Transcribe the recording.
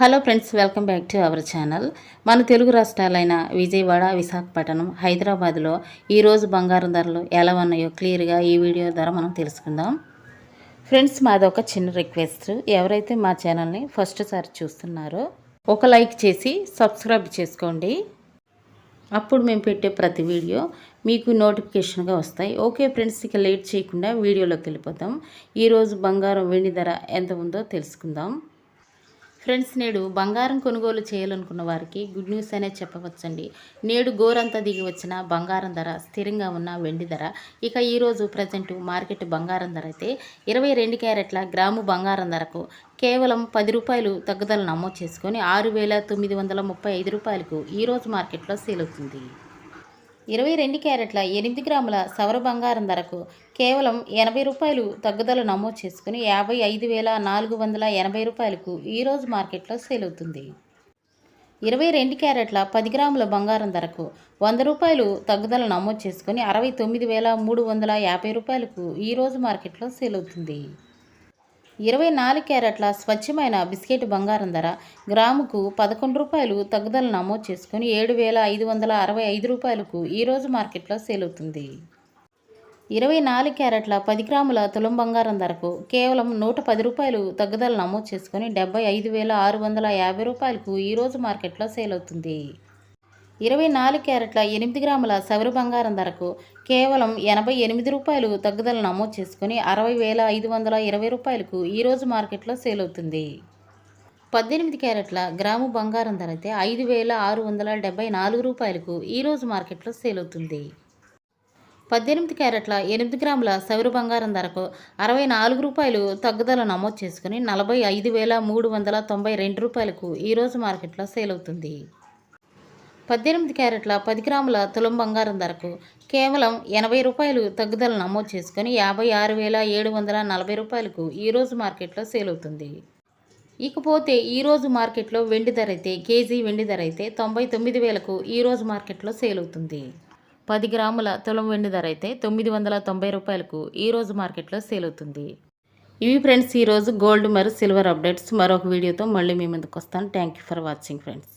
Hello friends, welcome back to our channel. మన తెలుగు రాష్ట్రాలైన విజయవాడ, విశాఖపట్నం, హైదరాబాద్లో ఈరోజు బంగారం ధరలు ఎలా ఉన్నాయో క్లియర్గా ఈ వీడియో ద్వారా మనం తెలుసుకుందాం. ఫ్రెండ్స్, మాదొక చిన్న రిక్వెస్ట్. ఎవరైతే మా ఛానల్ని ఫస్ట్ సారి చూస్తున్నారో ఒక లైక్ చేసి సబ్స్క్రైబ్ చేసుకోండి. అప్పుడు మేము పెట్టే ప్రతి వీడియో మీకు నోటిఫికేషన్గా వస్తాయి. ఓకే ఫ్రెండ్స్, ఇక లేట్ చేయకుండా వీడియోలోకి వెళ్ళిపోతాం. ఈరోజు బంగారం వెండి ధర ఎంత ఉందో తెలుసుకుందాం. ఫ్రెండ్స్, నేడు బంగారం కొనుగోలు చేయాలనుకున్న వారికి గుడ్ న్యూస్ అనే చెప్పవచ్చండి. నేడు గోరంతా దిగి వచ్చిన బంగారం ధర, స్థిరంగా ఉన్న వెండి ధర. ఇక ఈరోజు ప్రజెంట్ మార్కెట్ బంగారం ధర అయితే 22 క్యారెట్ల గ్రాము బంగారం ధరకు కేవలం 10 రూపాయలు తగ్గుదల నమోదు చేసుకొని 6,935 రూపాయలకు ఈరోజు మార్కెట్లో సేల్ అవుతుంది. 22 క్యారెట్ల 8 గ్రాముల సవర బంగారం ధరకు కేవలం 80 రూపాయలు తగ్గుదల నమోదు చేసుకుని 55,480 రూపాయలకు ఈరోజు మార్కెట్లో సేల్ అవుతుంది. 22 క్యారెట్ల 10 గ్రాముల బంగారం ధరకు 100 రూపాయలు తగ్గుదల నమోదు చేసుకుని 69,350 రూపాయలకు ఈరోజు మార్కెట్లో సేల్ అవుతుంది. 24 క్యారెట్ల స్వచ్ఛమైన బిస్కెట్ బంగారం ధర గ్రాముకు 11 రూపాయలు తగ్గుదల నమోదు చేసుకుని 7,565 రూపాయలకు ఈరోజు మార్కెట్లో సేల్ అవుతుంది. 24 క్యారెట్ల 10 గ్రాముల తులం బంగారం ధరకు కేవలం 110 రూపాయలు తగ్గుదల నమోదు చేసుకుని 75,650 రూపాయలకు ఈరోజు మార్కెట్లో సేల్ అవుతుంది. 24 క్యారెట్ల 8 గ్రాముల సవరి బంగారం ధరకు కేవలం 88 రూపాయలు తగ్గుదల నమోదు చేసుకుని 60,520 రూపాయలకు ఈరోజు మార్కెట్లో సేల్ అవుతుంది. 18 క్యారెట్ల గ్రాము బంగారం ధర అయితే 5,674 రూపాయలకు ఈరోజు మార్కెట్లో సేల్ అవుతుంది. 18 క్యారెట్ల 8 గ్రాముల సవరి బంగారం ధరకు 64 రూపాయలు తగ్గుదల నమోదు చేసుకుని 45,392 రూపాయలకు ఈరోజు మార్కెట్లో సేల్ అవుతుంది. 18 క్యారెట్ల 10 గ్రాముల తులం బంగారం ధరకు కేవలం 80 రూపాయలు తగ్గుదల నమోదు చేసుకుని 56,740 రూపాయలకు ఈరోజు మార్కెట్లో సేల్ అవుతుంది. ఇకపోతే ఈరోజు మార్కెట్లో వెండి ధర అయితే కేజీ వెండి ధర అయితే 99,000కు ఈరోజు మార్కెట్లో సేల్ అవుతుంది. 10 గ్రాముల తులం వెండి ధర అయితే 990 రూపాయలకు ఈరోజు మార్కెట్లో సేల్ అవుతుంది. ఇవి ఫ్రెండ్స్ ఈరోజు గోల్డ్ మరియు సిల్వర్ అప్డేట్స్. మరొక వీడియోతో మళ్ళీ మీ ముందుకు వస్తాను. Thank you for watching friends.